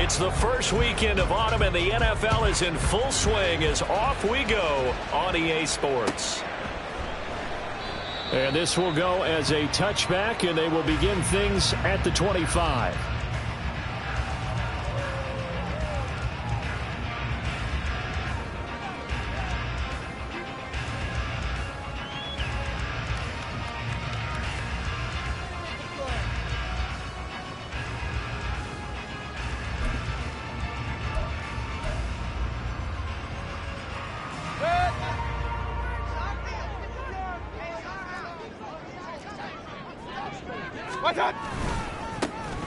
It's the first weekend of autumn, and the NFL is in full swing as off we go on EA Sports. And this will go as a touchback, and they will begin things at the 25.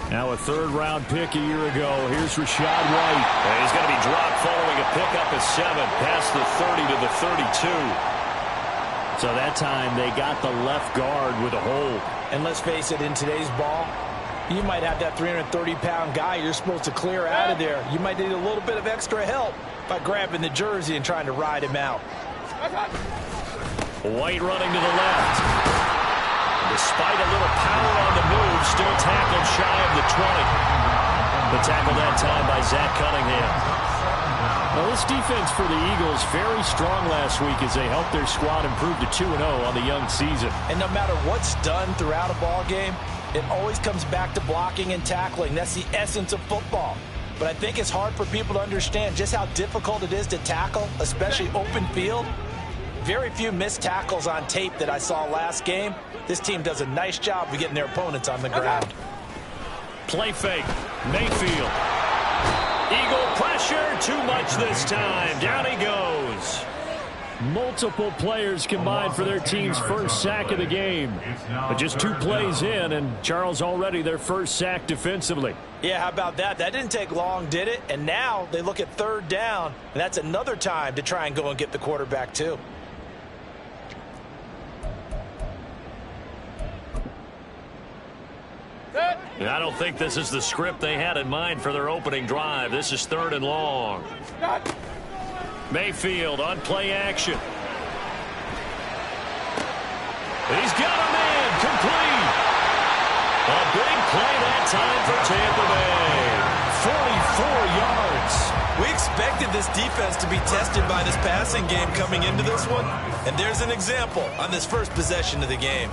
Now a third-round pick a year ago. Here's Rashad White. And he's going to be dropped following a pickup of 7 past the 30 to the 32. So that time they got the left guard with a hold. And let's face it, in today's ball, you might have that 330-pound guy you're supposed to clear out of there. You might need a little bit of extra help by grabbing the jersey and trying to ride him out. White running to the left. Despite a little power on the move, still tackled shy of the 20. The tackle that time by Zach Cunningham. Now this defense for the Eagles very strong last week as they helped their squad improve to 2-0 on the young season. And no matter what's done throughout a ball game, it always comes back to blocking and tackling. That's the essence of football. But I think it's hard for people to understand just how difficult it is to tackle, especially open field. Very few missed tackles on tape that I saw last game. This team does a nice job of getting their opponents on the ground. Play fake. Mayfield. Eagle pressure. Too much this time. Down he goes. Multiple players combined for their team's first sack of the game. But just 2 plays in, and Charles already their first sack defensively. Yeah, how about that? That didn't take long, did it? And now they look at third down, and that's another time to try and go and get the quarterback too. I don't think this is the script they had in mind for their opening drive. This is 3rd and long. Mayfield on play action. He's got a man complete. A big play that time for Tampa Bay. 44 yards. We expected this defense to be tested by this passing game coming into this one. And there's an example on this first possession of the game.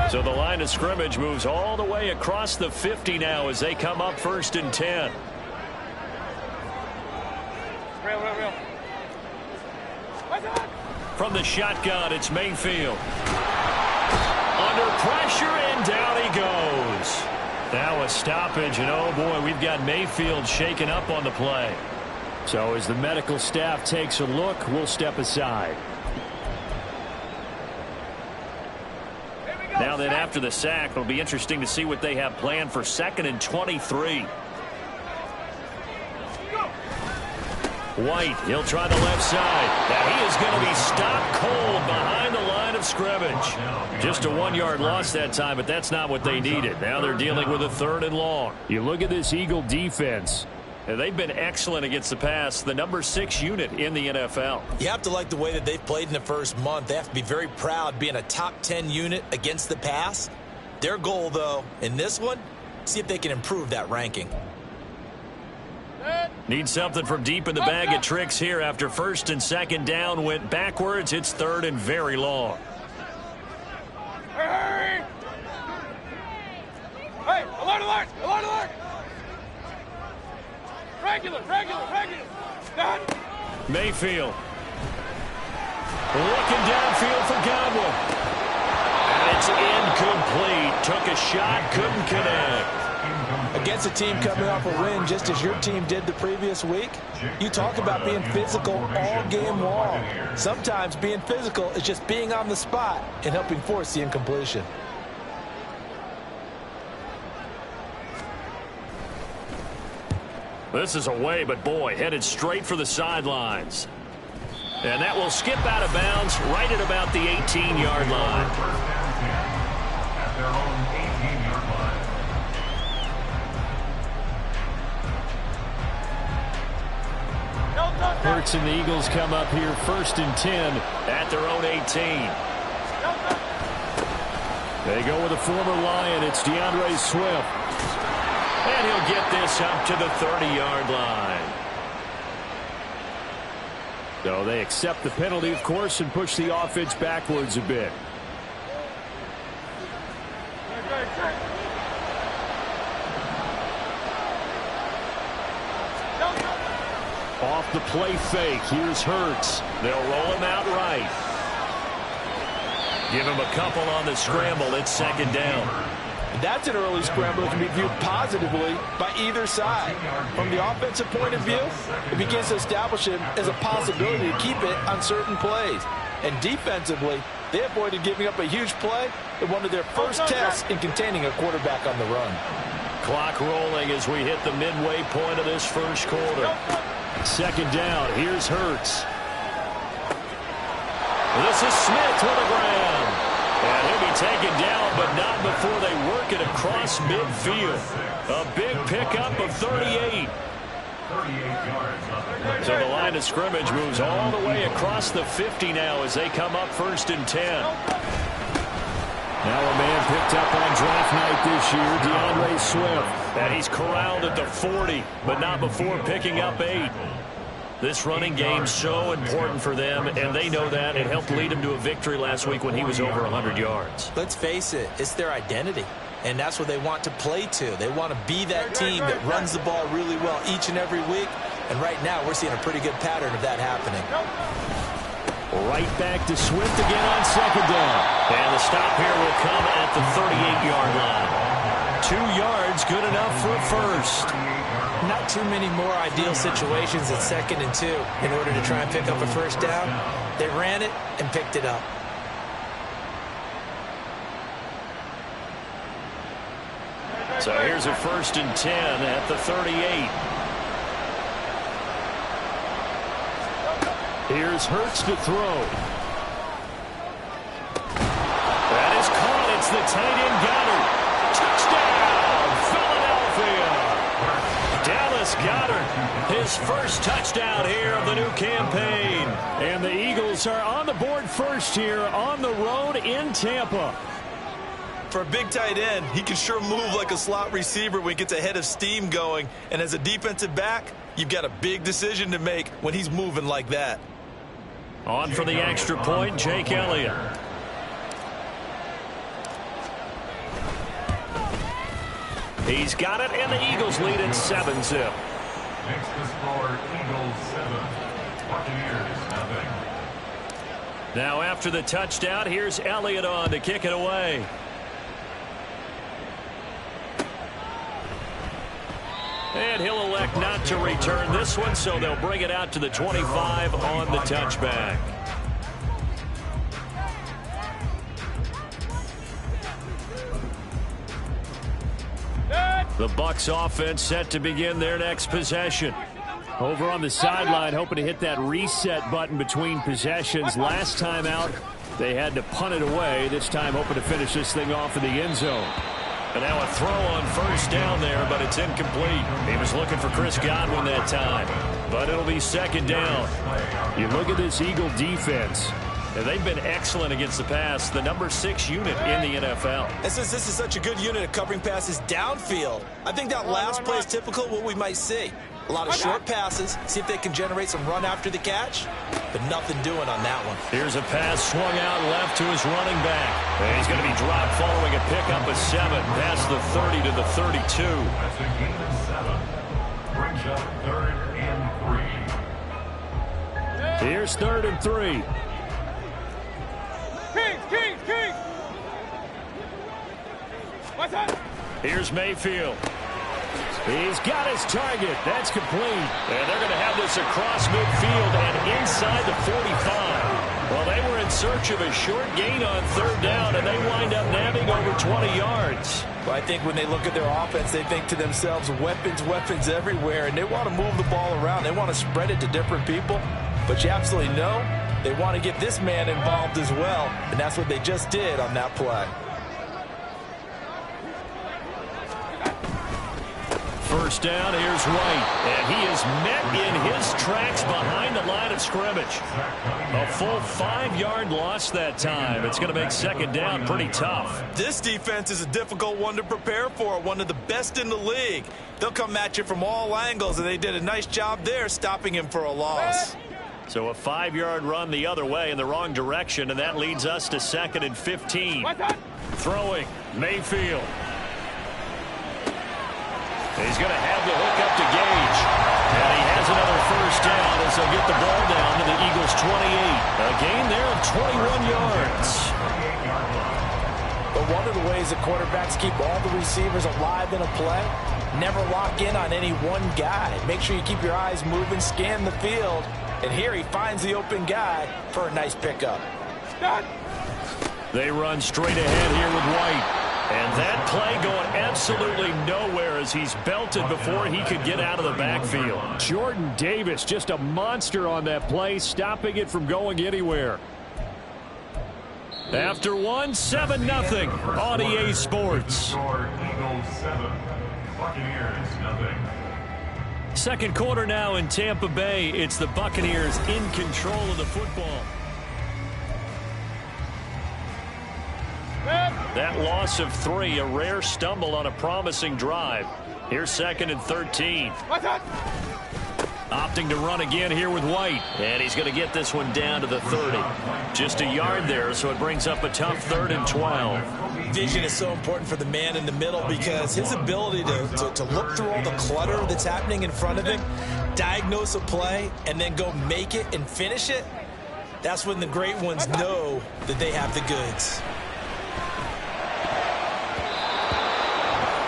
So the line of scrimmage moves all the way across the 50 now as they come up 1st and 10. From the shotgun, it's Mayfield. Under pressure, and down he goes. Now a stoppage, and oh boy, we've got Mayfield shaken up on the play. So as the medical staff takes a look, we'll step aside. Now then, after the sack, it'll be interesting to see what they have planned for 2nd and 23. White, he'll try the left side. Now he is going to be stopped cold behind the line of scrimmage. Just a 1-yard loss that time, but that's not what they needed. Now they're dealing with a 3rd and long. You look at this Eagle defense. They've been excellent against the pass, the number 6 unit in the NFL. You have to like the way that they've played in the first month. They have to be very proud being a top 10 unit against the pass. Their goal, though, in this one, see if they can improve that ranking. Need something from deep in the bag of tricks here after 1st and 2nd down went backwards. It's 3rd and very long. Hey, alert, alert, alert, alert. Regular. Done. Mayfield. Looking downfield for Godwin. And it's incomplete. Took a shot, couldn't connect. Against a team coming off a win just as your team did the previous week, you talk about being physical all game long. Sometimes being physical is just being on the spot and helping force the incompletion. This is away, but boy, headed straight for the sidelines. And that will skip out of bounds right at about the 18-yard line. At their own 18-yard line. No touch. Hurts and the Eagles come up here 1st and 10 at their own 18. They go with a former Lion. It's DeAndre Swift. And he'll get this up to the 30-yard line. So they accept the penalty, of course, and push the offense backwards a bit. Off the play fake. Here's Hurts. They'll roll him out right. Give him a couple on the scramble. It's 2nd down. That's an early scramble that can be viewed positively by either side. From the offensive point of view, it begins to establish it as a possibility to keep it on certain plays. And defensively, they avoided giving up a huge play in one of their first tests in containing a quarterback on the run. Clock rolling as we hit the midway point of this first quarter. 2nd down. Here's Hurts. This is Smith to the ground. And he'll be taken down, but not before they work it across midfield. A big pickup of 38. So the line of scrimmage moves all the way across the 50 now as they come up 1st and 10. Now a man picked up on draft night this year, DeAndre Swift. And he's corralled at the 40, but not before picking up 8. This running game's so important for them, and they know that. It helped lead him to a victory last week when he was over 100 yards. Let's face it, it's their identity, and that's what they want to play to. They want to be that team that runs the ball really well each and every week, and right now we're seeing a pretty good pattern of that happening. Right back to Swift again on 2nd down. And the stop here will come at the 38-yard line. 2 yards, good enough for a first. Not too many more ideal situations at 2nd and 2 in order to try and pick up a first down. They ran it and picked it up. So here's a 1st and 10 at the 38. Here's Hurts to throw. That is caught. It's the tight end Goddard. Touchdown, Philadelphia. Dallas Goedert, his first touchdown here of the new campaign. And the Eagles are on the board first here on the road in Tampa. For a big tight end, he can sure move like a slot receiver when he gets a head of steam going. And as a defensive back, you've got a big decision to make when he's moving like that. On for the extra point, Jake Elliott. He's got it, and the Eagles lead at 7-zip. Makes the score Eagles 7, Buccaneers nothing. Now after the touchdown, here's Elliott on to kick it away. And he'll elect not to return this one, so they'll bring it out to the 25 on the touchback. The Bucs offense set to begin their next possession. Over on the sideline, hoping to hit that reset button between possessions. Last time out, they had to punt it away. This time, hoping to finish this thing off in the end zone. And now a throw on first down there, but it's incomplete. He was looking for Chris Godwin that time, but it'll be 2nd down. You look at this Eagle defense. And they've been excellent against the pass, the number 6 unit in the NFL. And since this is such a good unit of covering passes downfield, I think that last play is typical of what we might see. A lot of short passes, see if they can generate some run after the catch, but nothing doing on that one. Here's a pass swung out left to his running back. And he's going to be dropped following a pickup of 7 past the 30 to the 32. That's a gain of 7. Brings up 3rd and 3. Here's 3rd and 3. Kings! What's up? Here's Mayfield. He's got his target. That's complete. And they're going to have this across midfield and inside the 45. Well, they were in search of a short gain on 3rd down, and they wind up nabbing over 20 yards. Well, I think when they look at their offense, they think to themselves, weapons everywhere, and they want to move the ball around. They want to spread it to different people. But you absolutely know they want to get this man involved as well, and that's what they just did on that play. first down. Here's White. And he is met in his tracks behind the line of scrimmage. A full 5-yard loss that time. It's going to make second down pretty tough. This defense is a difficult one to prepare for, one of the best in the league. They'll come at you from all angles, and they did a nice job there stopping him for a loss. So a 5-yard run the other way in the wrong direction, and that leads us to 2nd and 15. Throwing, Mayfield. He's going to have the hook up to Gage. And he has another first down as they'll get the ball down to the Eagles' 28. A gain there of 21 yards. But one of the ways that quarterbacks keep all the receivers alive in a play, never lock in on any one guy. Make sure you keep your eyes moving, scan the field. And here he finds the open guy for a nice pickup. They run straight ahead here with White. And that play going absolutely nowhere as he's belted before he could get out of the backfield. Jordan Davis, just a monster on that play, stopping it from going anywhere. After 7-0 on EA Sports. Eagles 7, Buccaneers nothing. Second quarter now in Tampa Bay. It's the Buccaneers in control of the football. That loss of 3, a rare stumble on a promising drive. Here's 2nd and 13. Opting to run again here with White. And he's going to get this one down to the 30. Just a yard there, so it brings up a tough 3rd and 12. Vision is so important for the man in the middle because his ability to look through all the clutter that's happening in front of him, diagnose a play, and then go make it and finish it, that's when the great ones know that they have the goods.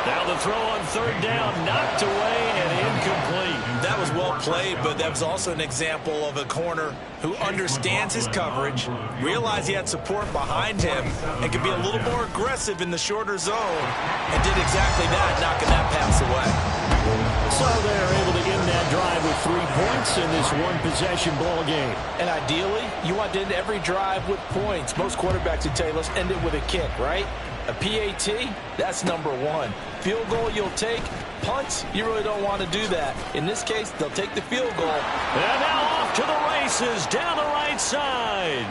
Now the throw on 3rd down, knocked away and incomplete. That was well played, but that was also an example of a corner who understands his coverage, realized he had support behind him, and could be a little more aggressive in the shorter zone, and did exactly that, knocking that pass away. So they're able to end that drive with 3 points in this one-possession ball game. And ideally, you want to end every drive with points. Most quarterbacks would tell you, let's end it with a kick, right? A PAT, that's number 1. Field goal you'll take. Punts, you really don't want to do that. In this case, they'll take the field goal. And now off to the races down the right side.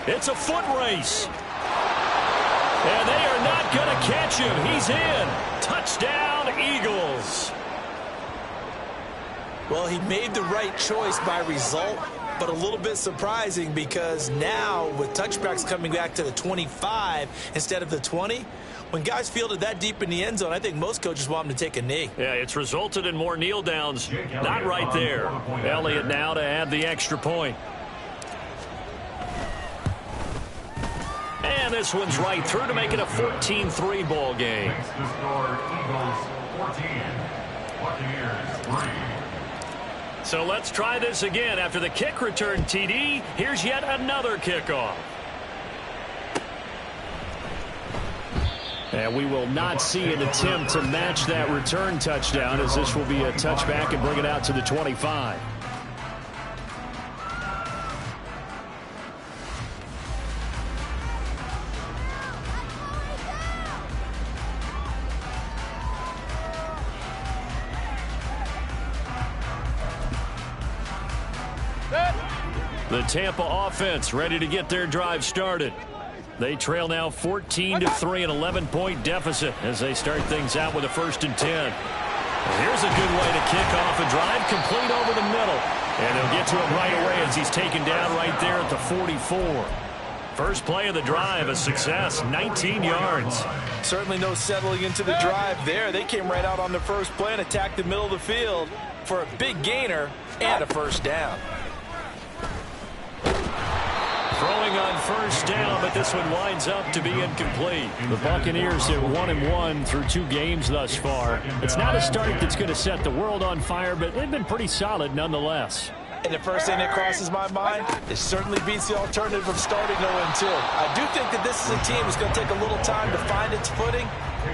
It's a foot race. And they are not going to catch him. He's in. Touchdown, Eagles. Well, he made the right choice by result, but a little bit surprising because now with touchbacks coming back to the 25 instead of the 20, when guys fielded that deep in the end zone, I think most coaches want them to take a knee. Yeah, it's resulted in more kneel downs. Not right there. Elliott now to add the extra point. And this one's right through to make it a 14-3 ball game. Next to score, Eagles 14, Buccaneers 3. So let's try this again. After the kick return TD, here's yet another kickoff. And we will not see an attempt to match that return touchdown, as this will be a touchback and bring it out to the 25. The Tampa offense ready to get their drive started. They trail now 14-3, an 11-point deficit as they start things out with a 1st and 10. Well, here's a good way to kick off a drive, complete over the middle. And they'll get to him right away as he's taken down right there at the 44. First play of the drive, a success, 19 yards. Certainly no settling into the drive there. They came right out on the first play and attacked the middle of the field for a big gainer and a 1st down. Throwing on 1st down, but this one winds up to be incomplete. The Buccaneers at 1-1 through 2 games thus far. It's not a start that's going to set the world on fire, but they've been pretty solid nonetheless. And the first thing that crosses my mind, it certainly beats the alternative of starting 0-2. I do think that this is a team that's going to take a little time to find its footing.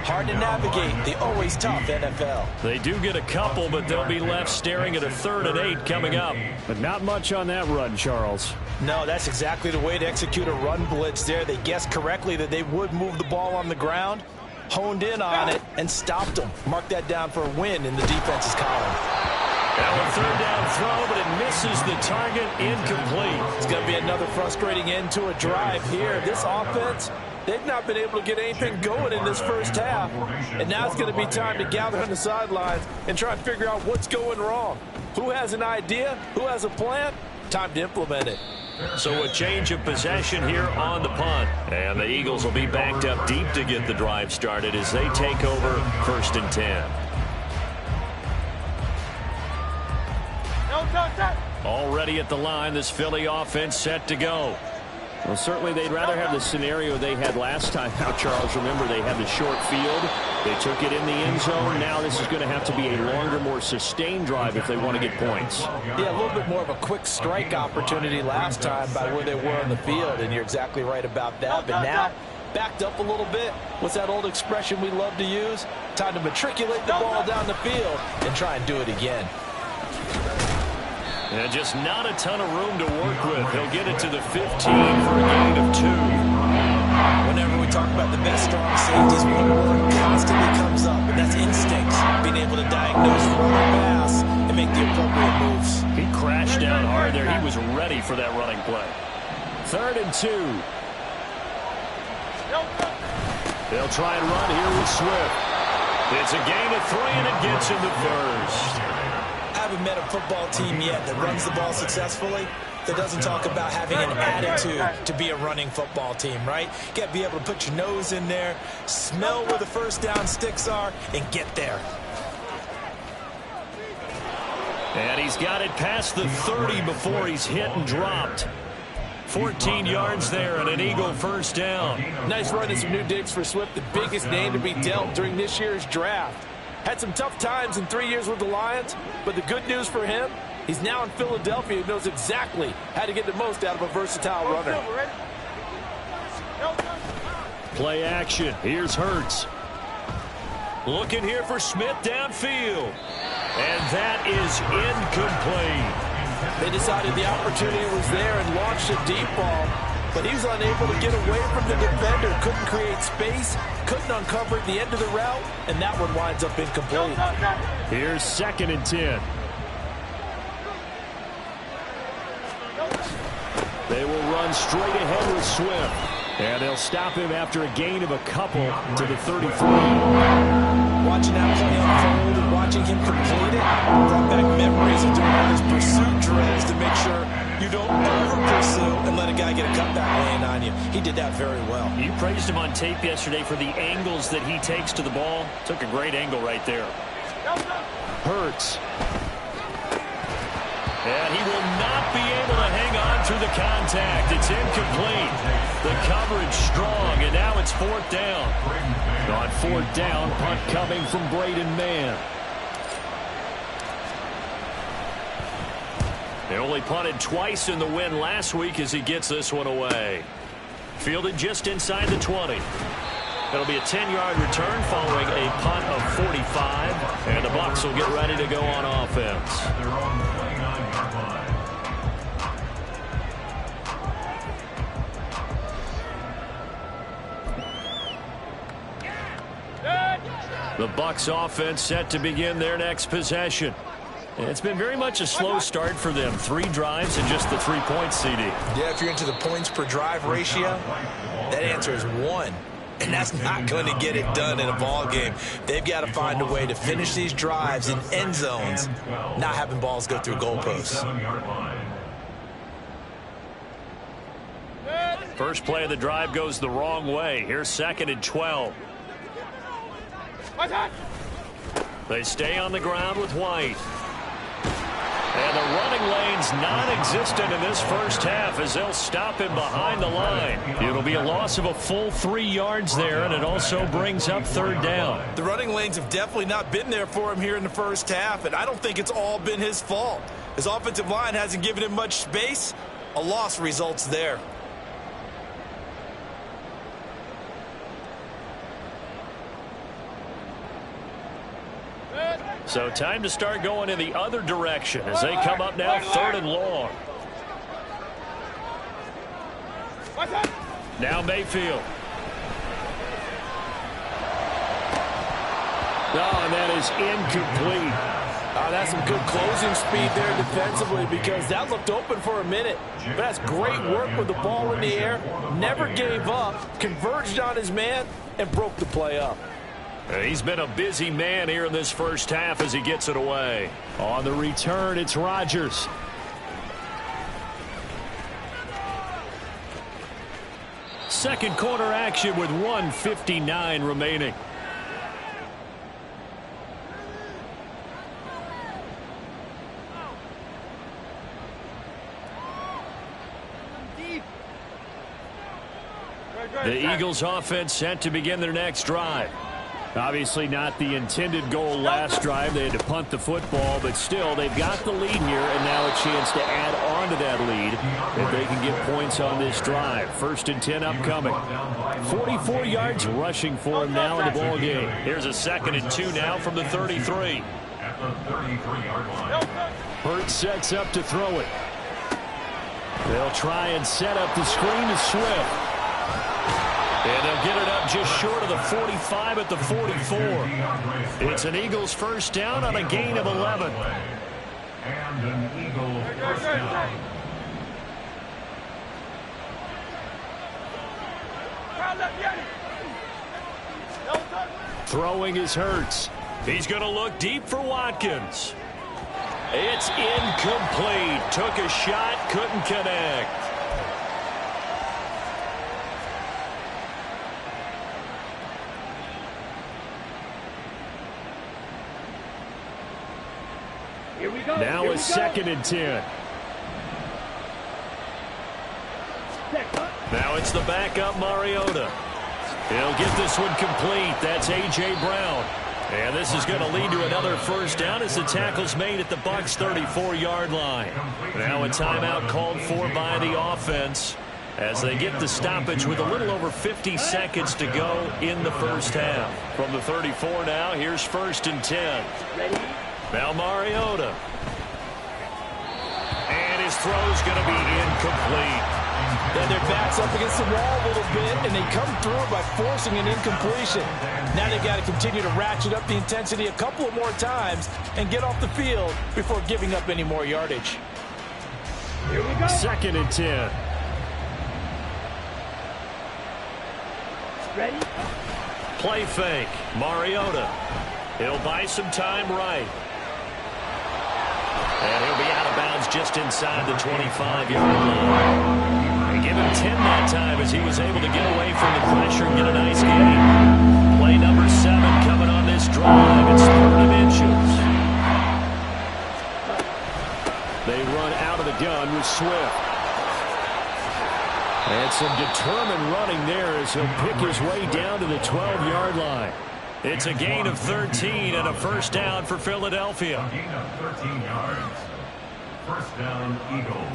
Hard to navigate the always tough NFL. They do get a couple, but they'll be left staring at a 3rd and 8 coming up. But not much on that run, Charles. No, that's exactly the way to execute a run blitz there. They guessed correctly that they would move the ball on the ground. honed in on it and stopped him. Mark that down for a win in the defense's column. Now a third down throw, but it misses the target, incomplete. It's going to be another frustrating end to a drive here. This offense, they've not been able to get anything going in this first half. And now it's going to be time to gather on the sidelines and try and figure out what's going wrong. Who has an idea? Who has a plan? Time to implement it. So a change of possession here on the punt. And the Eagles will be backed up deep to get the drive started as they take over 1st and 10. Already at the line, this Philly offense set to go. Well, certainly they'd rather have the scenario they had last time out, Charles. Remember, they had the short field. They took it in the end zone. Now this is going to have to be a longer, more sustained drive if they want to get points. Yeah, a little bit more of a quick strike opportunity last time by where they were on the field, and you're exactly right about that. But now, backed up a little bit. What's that old expression we love to use? Time to matriculate the ball down the field and try and do it again. And just not a ton of room to work with. He'll get it to the 15 for a gain of 2. Whenever we talk about the best strong safeties, one word constantly comes up, and that's instincts. Being able to diagnose the running pass and make the appropriate moves. He crashed down hard there. He was ready for that running play. 3rd and 2. They'll try and run here with Swift. It's a gain of 3, and it gets him the first. I haven't met a football team yet that runs the ball successfully that doesn't talk about having an attitude to be a running football team, right? You got to be able to put your nose in there, smell where the first down sticks are, and get there. And he's got it past the 30 before he's hit and dropped. 14 yards there and an Eagle first down. Nice run and some new digs for Swift, the biggest name to be dealt during this year's draft. Had some tough times in 3 years with the Lions, but the good news for him, he's now in Philadelphia and knows exactly how to get the most out of a versatile runner. Play action. Here's Hurts. Looking here for Smith downfield. And that is incomplete. They decided the opportunity was there and launched a deep ball, but he was unable to get away from the defender. Couldn't create space, couldn't uncover at the end of the route, and that one winds up incomplete. Here's 2nd and 10. They will run straight ahead with Swift. And they'll stop him after a gain of a couple to the 33. Watching that play unfold and watching him complete it brought back memories of doing all those pursuit drills to make sure you don't over-pursue and let a guy get a cutback laying on you. He did that very well. You praised him on tape yesterday for the angles that he takes to the ball. Took a great angle right there. Hurts. And he will not be able to hang on through the contact. It's incomplete. The coverage strong, and now it's 4th down. On 4th down, punt coming from Braden Mann. They only punted twice in the win last week as he gets this one away. Fielded just inside the 20. It'll be a 10-yard return following a punt of 45. And the Bucs will get ready to go on offense. They're on the 29-yard line. The Bucs offense set to begin their next possession. It's been very much a slow start for them. 3 drives and just the 3 points, CD. Yeah, if you're into the points per drive ratio, that answer is 1. And that's not going to get it done in a ball game. They've got to find a way to finish these drives in end zones, not having balls go through goalposts. First play of the drive goes the wrong way. Here's 2nd and 12. They stay on the ground with White. And the running lane's non-existent in this first half as they'll stop him behind the line. It'll be a loss of a full 3 yards there, and it also brings up 3rd down. The running lanes have definitely not been there for him here in the first half, and I don't think it's all been his fault. His offensive line hasn't given him much space. A loss results there. So time to start going in the other direction as they come up now 3rd and long. Now Mayfield. Oh, and that is incomplete. That's some good closing speed there defensively because that looked open for a minute. But that's great work with the ball in the air. Never gave up, converged on his man, and broke the play up. He's been a busy man here in this first half as he gets it away. On the return, it's Rodgers. Second quarter action with 1:59 remaining. The Eagles offense set to begin their next drive. Obviously not the intended goal last drive. They had to punt the football, but still they've got the lead here and now a chance to add on to that lead if they can get points on this drive. 1st and 10 upcoming. 44 yards rushing for him now in the ball game. Here's a 2nd and 2 now from the 33. At the 33-yard line. Hurts sets up to throw it. They'll try and set up the screen to Swift. And they'll get it up just short of the 45 at the 44. It's an Eagles first down on a gain of 11. And an Eagle first down. Throwing is Hurts. He's going to look deep for Watkins. It's incomplete. Took a shot, couldn't connect. Now a 2nd and 10. Now it's the backup Mariota. He'll get this one complete. That's A.J. Brown. And this is going to lead to another first down as the tackle's made at the Bucs' 34-yard line. Now a timeout called for by the offense as they get the stoppage with a little over 50 seconds to go in the first half. From the 34 now, here's 1st and 10. Now Mariota. And his throw's going to be incomplete. And their back's up against the wall a little bit, and they come through by forcing an incompletion. Now they've got to continue to ratchet up the intensity a couple of more times and get off the field before giving up any more yardage. Here we go. 2nd and 10. Ready? Play fake. Mariota. He'll buy some time right. And he'll be out of bounds just inside the 25-yard line. They give him 10 that time as he was able to get away from the pressure and get a nice gain. Play number 7 coming on this drive. It's 3rd and inches. They run out of the gun with Swift. And some determined running there as he'll pick his way down to the 12-yard line. It's a gain of 13 and a first down for Philadelphia. A gain of 13 yards. First down, Eagles.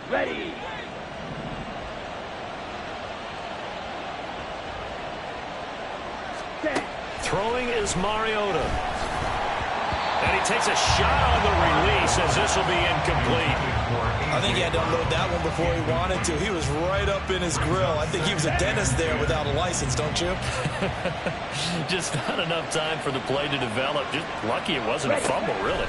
Ready. Throwing is Mariota. And he takes a shot on the release as this will be incomplete. I think he had to unload that one before he wanted to. He was right up in his grill. I think he was a dentist there without a license, don't you? Just not enough time for the play to develop. Just lucky it wasn't a fumble, really.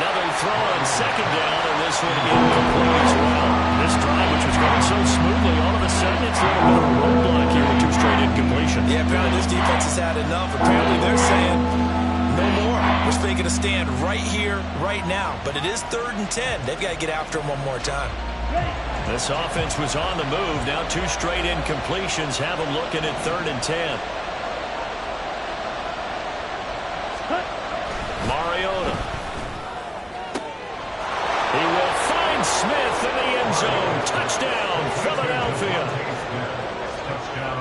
Another throw on 2nd down, and this one incomplete as well. This drive, which was going so smoothly, all of a sudden it's a little bit of a roadblock here with 2 straight incompletions. Yeah, apparently this defense has had enough. Apparently they're saying no more. We're making a stand right here, right now. But it is 3rd and 10. They've got to get after him one more time. This offense was on the move. Now 2 straight incompletions have them looking at 3rd and 10. Mariota. He will find Smith in the end zone. Touchdown, Philadelphia.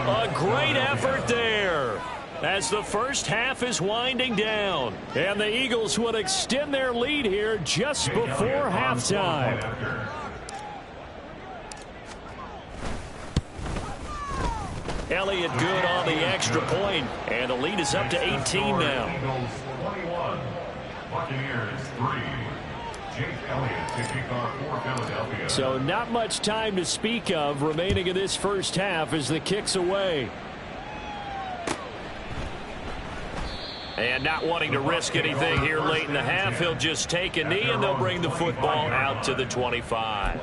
A great effort there as the first half is winding down. And the Eagles will extend their lead here just before halftime. Elliott good on the extra point, and the lead is up to 18 now. Eagles 21, Buccaneers 3. Jake Elliott to kick off for Philadelphia. So not much time to speak of remaining in this first half as the kick's away. And not wanting to risk anything here late in the half, he'll just take a knee, and they'll bring the football out to the 25.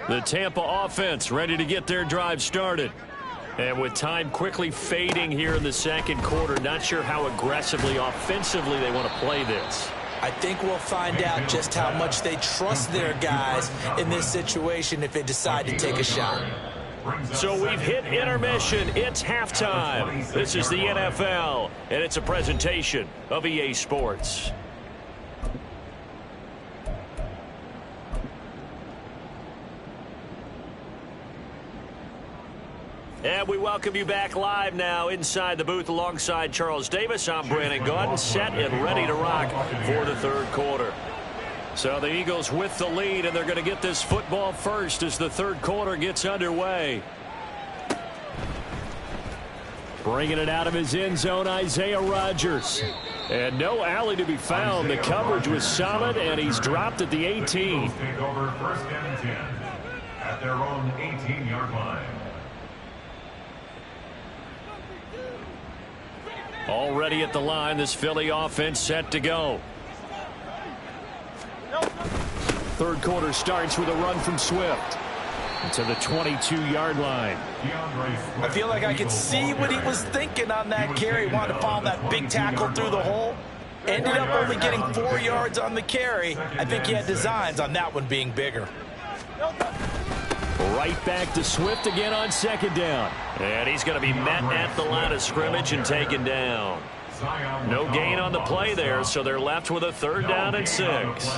The Tampa offense ready to get their drive started. And with time quickly fading here in the second quarter, not sure how aggressively, offensively they want to play this. I think we'll find out just how much they trust their guys in this situation if they decide to take a shot. So we've hit intermission. It's halftime. This is the NFL, and it's a presentation of EA Sports. And we welcome you back live now inside the booth alongside Charles Davis. I'm Brandon Gaudin, set and ready to rock for the third quarter. So the Eagles with the lead, and they're going to get this football first as the third quarter gets underway. Bringing it out of his end zone, Isaiah Rodgers. And no alley to be found. The coverage was solid, and he's dropped at the 18. Take over first and 10 at their own 18-yard line. Already at the line, this Philly offense set to go. Third quarter starts with a run from Swift to the 22-yard line. I feel like I could see what he was thinking on that carry. Wanted to follow that big tackle through the hole. Ended up only getting 4 yards on the carry. I think he had designs on that one being bigger. Right back to Swift again on second down. And he's going to be met at the line of scrimmage and taken down. No gain on the play there, so they're left with a third down and 6.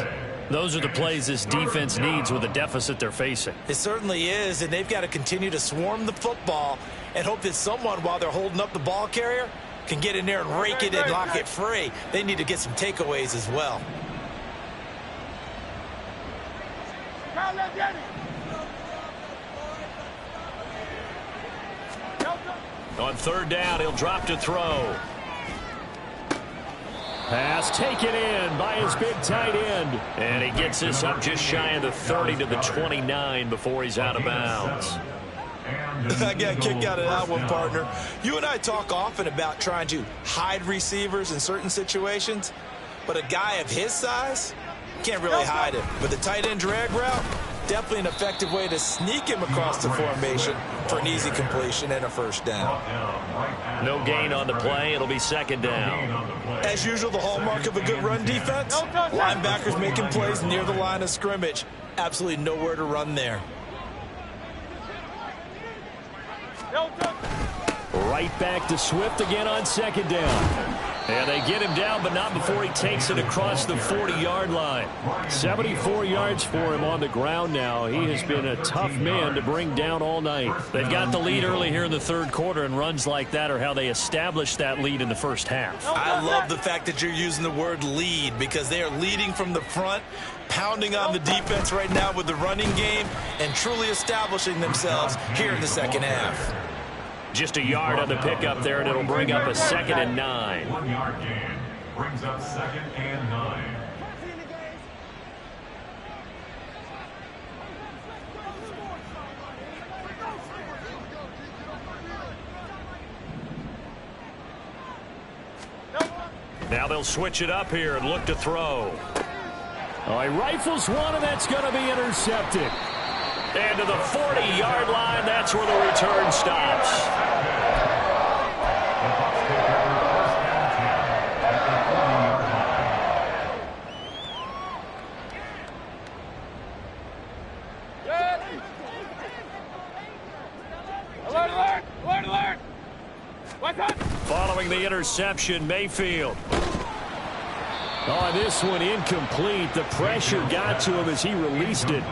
Those are the plays this defense needs with the deficit they're facing. It certainly is, and they've got to continue to swarm the football and hope that someone, while they're holding up the ball carrier, can get in there and rake it and lock it free. They need to get some takeaways as well. On third down, he'll drop to throw. Pass taken in by his big tight end. And he gets this up just shy of the 30 to the 29 before he's out of bounds. I got a kick out of that one, partner. You and I talk often about trying to hide receivers in certain situations, but a guy of his size can't really hide him. But the tight end drag route, definitely an effective way to sneak him across the formation for an easy completion and a first down. No gain on the play. It'll be second down. As usual, the hallmark of a good run defense, linebackers making plays near the line of scrimmage. Absolutely nowhere to run there. Right back to Swift again on second down. And they get him down, but not before he takes it across the 40-yard line. 74 yards for him on the ground now. He has been a tough man to bring down all night. They've got the lead early here in the third quarter, and runs like that are how they established that lead in the first half. I love the fact that you're using the word lead, because they are leading from the front, pounding on the defense right now with the running game, and truly establishing themselves here in the second half. Just a yard on the pickup there, and it'll bring up a 2nd and 9. 1 yard gain brings up 2nd and 9. Now they'll switch it up here and look to throw. Oh, he rifles one, and that's going to be intercepted. And to the 40-yard line, that's where the return stops. Following the interception, Mayfield. Oh, this one incomplete. The pressure got to him as he released it.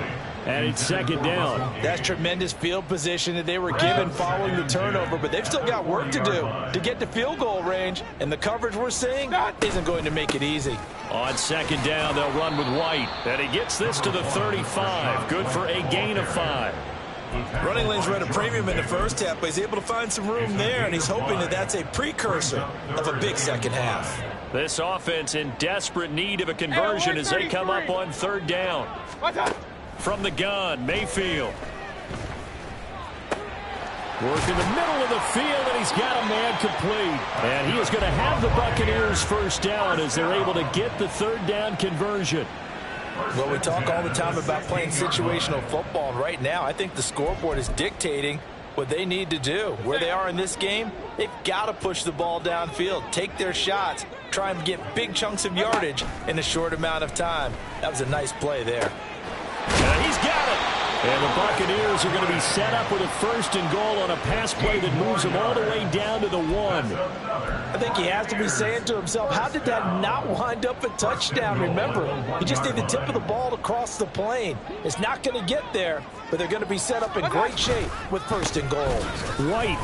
And it's second down. That's tremendous field position that they were given following the turnover, but they've still got work to do to get to field goal range, and the coverage we're seeing isn't going to make it easy. On second down, they'll run with White, and he gets this to the 35. Good for a gain of 5. Running lanes were at a premium in the first half, but he's able to find some room there, and he's hoping that that's a precursor of a big second half. This offense in desperate need of a conversion as they come up on third down. From the gun, Mayfield. Work in the middle of the field, and he's got a man complete. And he is going to have the Buccaneers first down as they're able to get the third down conversion. Well, we talk all the time about playing situational football, and right now I think the scoreboard is dictating what they need to do. Where they are in this game, they've got to push the ball downfield, take their shots, try and get big chunks of yardage in a short amount of time. That was a nice play there. And he's got it. And the Buccaneers are going to be set up with a 1st and goal on a pass play that moves them all the way down to the 1. I think he has to be saying to himself, how did that not wind up a touchdown? Remember, he just did the tip of the ball across the plane. It's not going to get there, but they're going to be set up in great shape with 1st and goal. White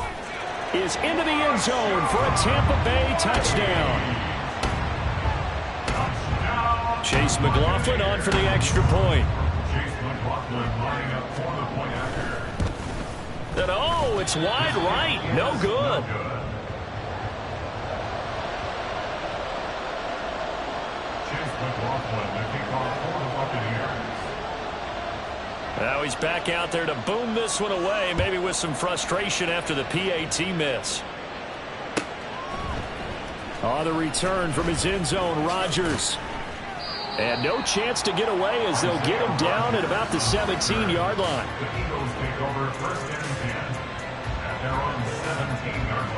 is into the end zone for a Tampa Bay touchdown. Chase McLaughlin on for the extra point. And oh, it's wide right. No good. Now he's back out there to boom this one away, maybe with some frustration after the PAT miss. On the return from his end zone, Rodgers. And no chance to get away as they'll get him down at about the 17-yard line. The Eagles take over 1st and 10 at their own 17-yard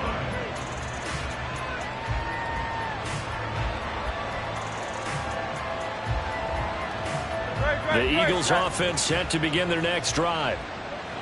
line. The Eagles offense set to begin their next drive.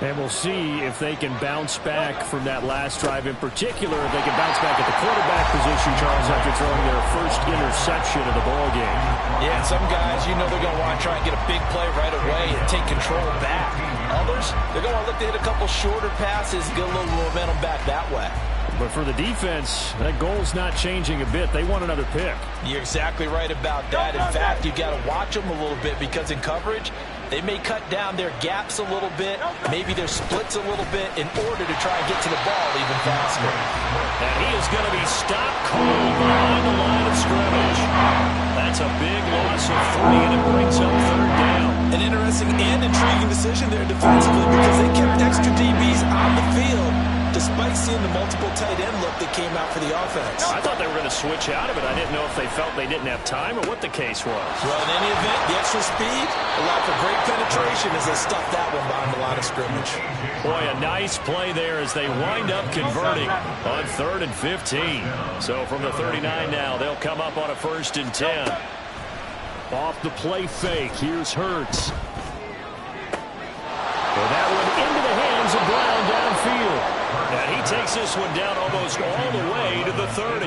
And we'll see if they can bounce back from that last drive in particular. If they can bounce back at the quarterback position, Charles, after throwing their first interception of the ballgame. Yeah, and some guys, you know they're going to want to try and get a big play right away and take control back. Others, they're going to look to hit a couple shorter passes, get a little momentum back that way. But for the defense, that goal's not changing a bit. They want another pick. You're exactly right about that. In fact, you've got to watch them a little bit because in coverage, they may cut down their gaps a little bit, maybe their splits a little bit in order to try and get to the ball even faster. And he is going to be stopped cold behind the line of scrimmage. That's a big loss of 3, and it brings up 3rd down. An interesting and intriguing decision there defensively because they kept extra DBs on the field despite seeing the multiple tight end look that came out for the offense. I thought they were going to switch out of it. I didn't know if they felt they didn't have time or what the case was. Well, in any event, the extra speed allowed for great penetration as they stuffed that one behind the line of scrimmage. Boy, a nice play there as they wind up converting on 3rd and 15. So from the 39 now, they'll come up on a 1st and 10. Off the play fake, here's Hurts. And that one into the hands of Brown downfield. And he takes this one down almost all the way to the 30.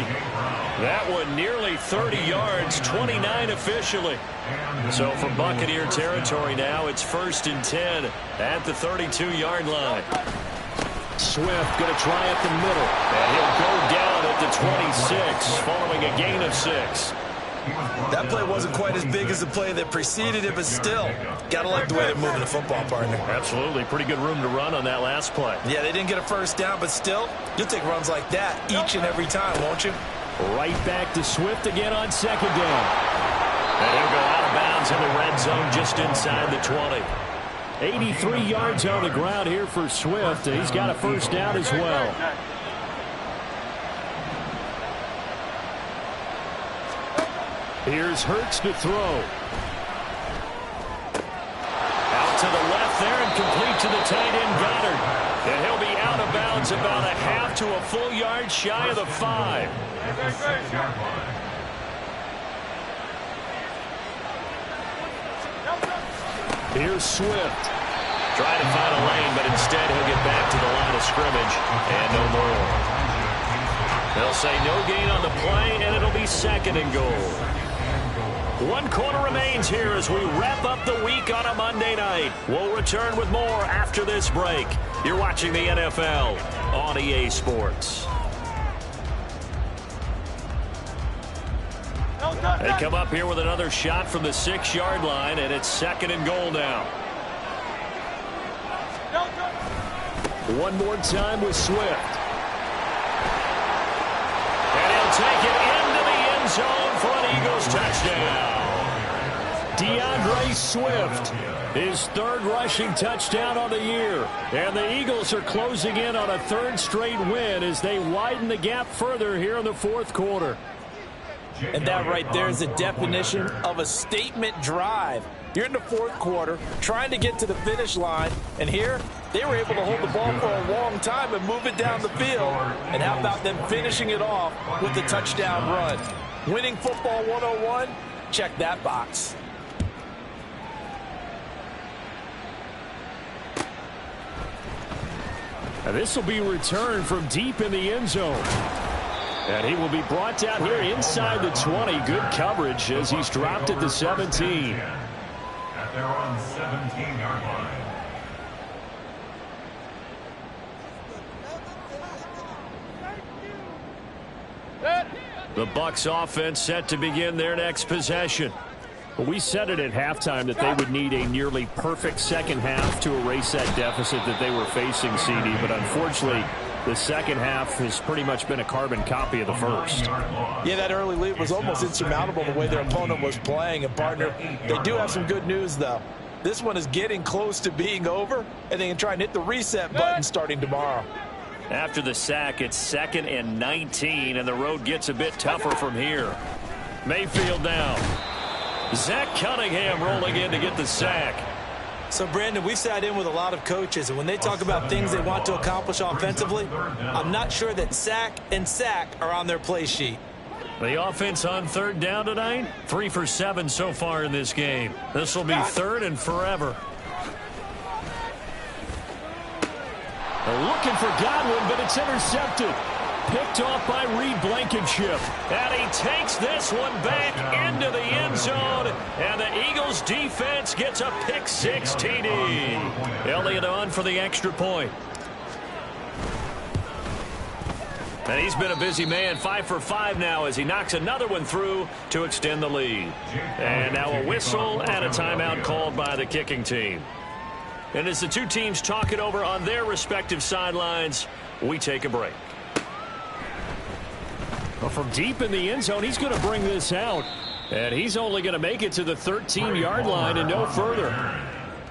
That one nearly 30 yards, 29 officially. So from Buccaneer territory now, it's 1st and 10 at the 32-yard line. Swift going to try up the middle. And he'll go down at the 26 following a gain of 6. That play wasn't quite as big as the play that preceded it, but still, got to like the way they're moving the football, partner. Absolutely. Pretty good room to run on that last play. Yeah, they didn't get a 1st down, but still, you'll take runs like that each and every time, won't you? Right back to Swift again on 2nd down. And he'll go out of bounds in the red zone just inside the 20. 83 yards on the ground here for Swift. He's got a 1st down as well. Here's Hurts to throw. Out to the left there and complete to the tight end Goddard. And he'll be out of bounds about a half to a full yard shy of the 5. Here's Swift. Trying to find a lane, but instead he'll get back to the line of scrimmage. And no more. They'll say no gain on the play, and it'll be 2nd and goal. 1 quarter remains here as we wrap up the week on a Monday night. We'll return with more after this break. You're watching the NFL on EA Sports. They come up here with another shot from the 6-yard line, and it's 2nd and goal now. One more time with Swift. And he'll take it into the end zone for an Eagles touchdown. DeAndre Swift, his third rushing touchdown on the year. And the Eagles are closing in on a third straight win as they widen the gap further here in the fourth quarter. And that right there is the definition of a statement drive. You're in the fourth quarter, trying to get to the finish line, and here they were able to hold the ball for a long time and move it down the field. And how about them finishing it off with the touchdown run? Winning football 101, check that box. And this will be returned from deep in the end zone. And he will be brought down here inside the 20. Good coverage as he's dropped at the 17. At their own 17-yard line. The Bucs offense set to begin their next possession. We said it at halftime that they would need a nearly perfect second half to erase that deficit that they were facing, CD. But unfortunately, the second half has pretty much been a carbon copy of the first. Yeah, that early lead was almost insurmountable the way their opponent was playing. And, partner, they do have some good news, though. This one is getting close to being over, and they can try and hit the reset button starting tomorrow. After the sack, it's 2nd and 19, and the road gets a bit tougher from here. Mayfield now. Zach Cunningham rolling in to get the sack. So, Brandon, we sat in with a lot of coaches, and when they talk about things they want to accomplish offensively, I'm not sure that sack and sack are on their play sheet. The offense on third down tonight, 3 for 7 so far in this game. This will be third and forever. They're looking for Godwin, but it's intercepted. Picked off by Reed Blankenship. And he takes this one back into the end zone. And the Eagles defense gets a pick six TD. Elliott on for the extra point. And he's been a busy man, 5 for 5 now as he knocks another one through to extend the lead. And now a whistle and a timeout called by the kicking team. And as the two teams talk it over on their respective sidelines, we take a break. Well, from deep in the end zone, he's going to bring this out. And he's only going to make it to the 13-yard line and no further.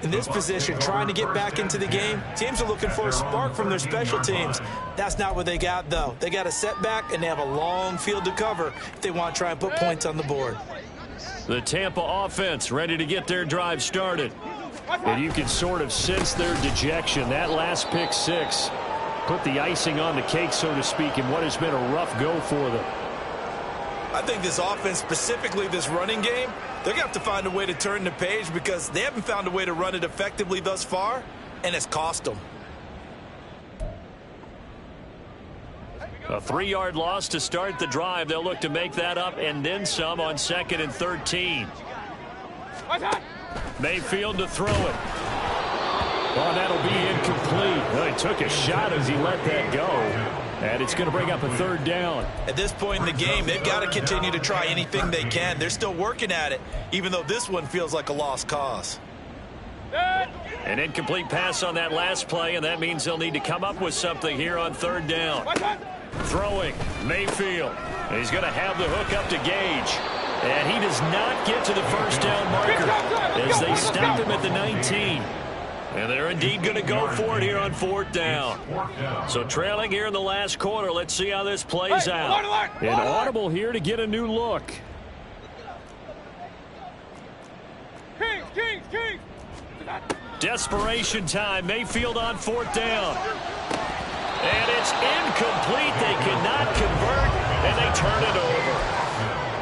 In this position, trying to get back into the game, teams are looking for a spark from their special teams. That's not what they got, though. They got a setback, and they have a long field to cover if they want to try and put points on the board. The Tampa offense ready to get their drive started. And you can sort of sense their dejection. That last pick six put the icing on the cake, so to speak, in what has been a rough go for them. I think this offense, specifically this running game, they're going to have to find a way to turn the page because they haven't found a way to run it effectively thus far, and it's cost them. A 3-yard loss to start the drive. They'll look to make that up and then some on 2nd and 13. Mayfield to throw it. Oh, that'll be incomplete. Well, he took a shot as he let that go. And it's going to bring up a third down. At this point in the game, they've got to continue to try anything they can. They're still working at it, even though this one feels like a lost cause. An incomplete pass on that last play, and that means they'll need to come up with something here on third down. Throwing, Mayfield. He's going to have the hook up to Gage. And he does not get to the first down marker as they stop him at the 19. And they're indeed going to go for it here on fourth down. So trailing here in the last quarter. Let's see how this plays out. An audible here to get a new look. Desperation time. Mayfield on fourth down. And it's incomplete. They cannot convert, and they turn it over.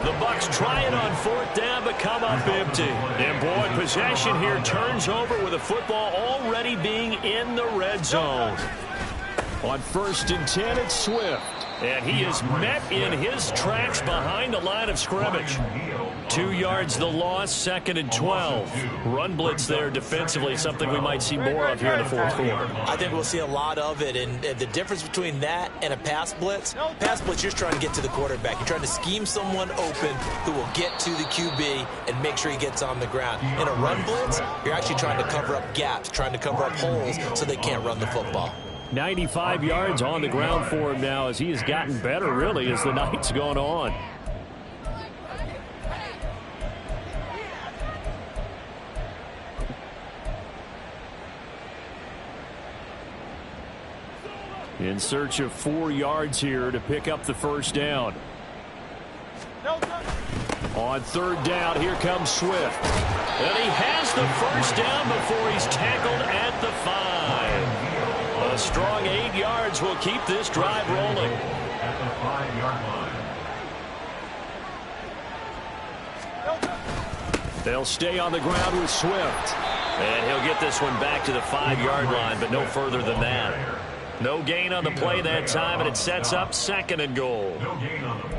The Bucs try it on fourth down, but come up empty. And boy, possession here turns over with the football already being in the red zone. On 1st and 10, it's Swift. And he is met in his tracks behind the line of scrimmage. 2 yards the loss, 2nd and 12. Run blitz there defensively, something we might see more of here in the fourth quarter. I think we'll see a lot of it, and the difference between that and a pass blitz, you're just trying to get to the quarterback. You're trying to scheme someone open who will get to the QB and make sure he gets on the ground. In a run blitz, you're actually trying to cover up gaps, trying to cover up holes so they can't run the football. 95 yards on the ground for him now as he has gotten better, really, as the night's gone on. In search of 4 yards here to pick up the first down. On third down, here comes Swift. And he has the first down before he's tackled at the 5. A strong 8 yards will keep this drive rolling. At the 5-yard line. They'll stay on the ground with Swift. And he'll get this one back to the 5-yard line, but no further than that. No gain on the play that time, and it sets up 2nd and goal.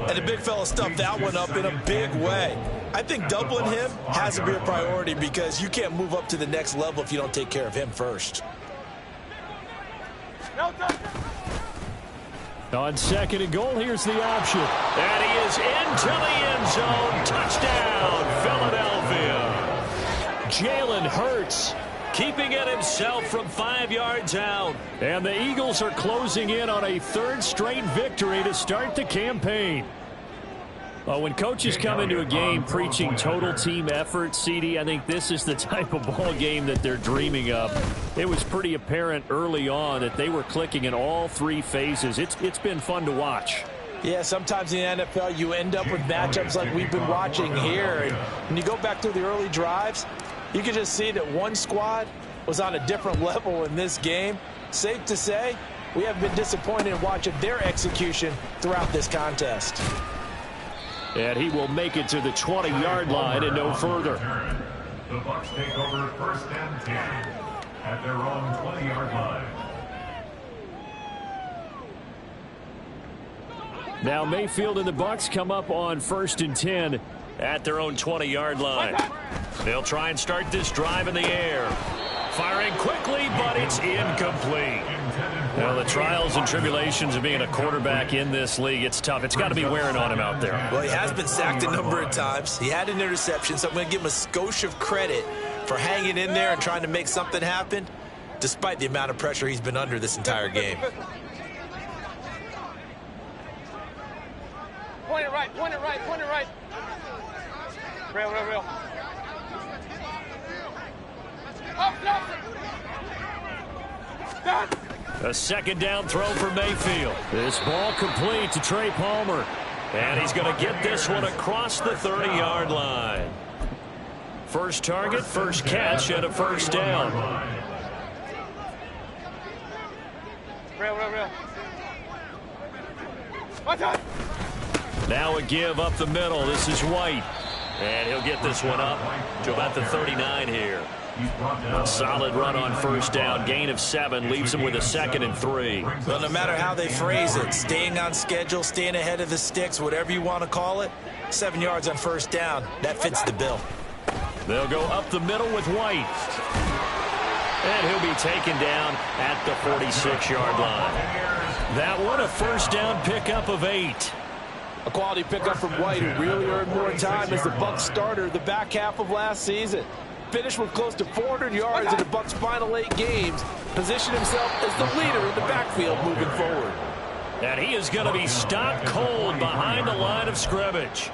And the big fella stuffed that one up in a big way. I think doubling him has to be a priority because you can't move up to the next level if you don't take care of him first. On 2nd and goal, here's the option. And he is into the end zone. Touchdown, Philadelphia. Jalen Hurts keeping it himself from 5 yards out. And the Eagles are closing in on a 3rd straight victory to start the campaign. When coaches come into a game preaching total team effort, CD, I think this is the type of ball game that they're dreaming of. It was pretty apparent early on that they were clicking in all 3 phases. It's been fun to watch. Yeah, sometimes in the NFL you end up with matchups like we've been watching here. And when you go back through the early drives, you can just see that one squad was on a different level in this game. Safe to say, we have been disappointed in watching their execution throughout this contest. And he will make it to the 20-yard line and no further. The Bucs take over 1st and 10 at their own 20-yard line. Now Mayfield and the Bucs come up on 1st and 10 at their own 20-yard line. They'll try and start this drive in the air. Firing quickly, but it's incomplete. Well, the trials and tribulations of being a quarterback in this league, it's tough. It's got to be wearing on him out there. Well, he has been sacked a number of times. He had an interception, so I'm going to give him a skosh of credit for hanging in there and trying to make something happen, despite the amount of pressure he's been under this entire game. Point it right, point it right, point it right. Real. A 2nd down throw for Mayfield. This ball complete to Trey Palmer. And he's going to get this one across the 30-yard line. First target, first catch, and a first down. Real. Watch out. Now a give up the middle. This is White. And he'll get this one up to about the 39 here. A solid run on first down. Gain of 7 leaves him with a 2nd and 3. Well, no matter how they phrase it, staying on schedule, staying ahead of the sticks, whatever you want to call it, 7 yards on first down, that fits the bill. They'll go up the middle with White. And he'll be taken down at the 46-yard line. That one a first down pickup of 8. A quality pickup from White, who really earned more time as the Bucs starter the back half of last season. Finished with close to 400 yards in the Bucs' final 8 games. Positioned himself as the leader in the backfield moving forward. And he is going to be stopped cold behind the line of scrimmage.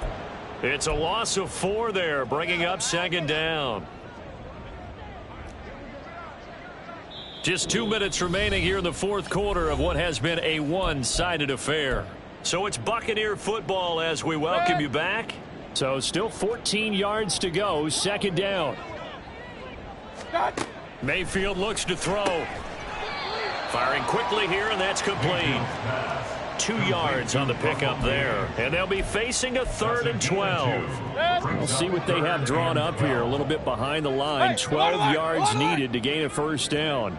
It's a loss of 4 there, bringing up 2nd down. Just 2 minutes remaining here in the 4th quarter of what has been a one-sided affair. So it's Buccaneer football as we welcome you back. So still 14 yards to go, 2nd down. Mayfield looks to throw. Firing quickly here, and that's complete. 2 yards on the pickup there. And they'll be facing a 3rd and 12. We'll see what they have drawn up here. A little bit behind the line. 12 yards needed to gain a first down.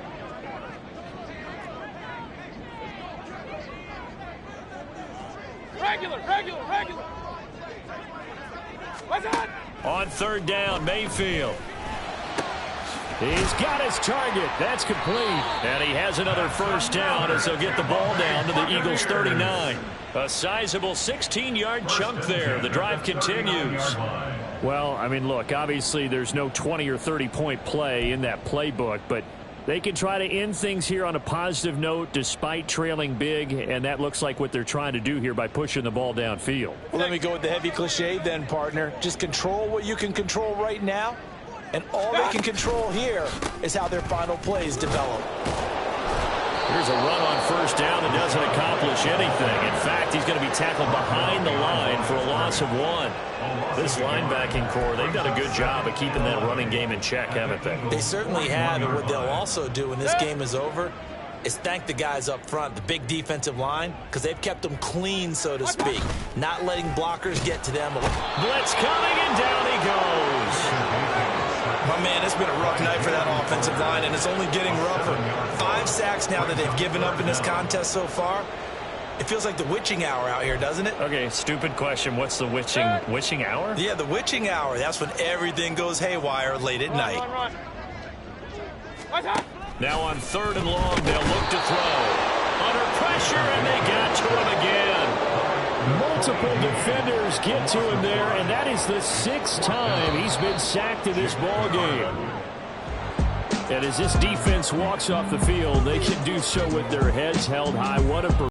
Regular. What's that? On 3rd down, Mayfield. He's got his target. That's complete. And he has another first down as they'll get the ball down to the Eagles' 39. A sizable 16-yard chunk there. The drive continues. Well, I mean, look, obviously there's no 20 or 30-point play in that playbook, but they can try to end things here on a positive note despite trailing big, and that looks like what they're trying to do here by pushing the ball downfield. Well, let me go with the heavy cliche then, partner. Just control what you can control right now, and all they can control here is how their final plays develop. Here's a run on first down that doesn't accomplish anything. In fact, he's going to be tackled behind the line for a loss of 1. This linebacking core, they've done a good job of keeping that running game in check, haven't they? They certainly have, and what they'll also do when this game is over is thank the guys up front, the big defensive line, because they've kept them clean, so to speak, not letting blockers get to them. Blitz coming, and down he goes. My man, it's been a rough night for that offensive line, and it's only getting rougher. 5 sacks now that they've given up in this contest so far. It feels like the witching hour out here, doesn't it? Okay, stupid question. What's the witching hour? Yeah, the witching hour. That's when everything goes haywire late at night. Now on 3rd and long, they'll look to throw. Under pressure, and they got to him again. Multiple defenders get to him there, and that is the 6th time he's been sacked in this ball game. And as this defense walks off the field, they can do so with their heads held high. What a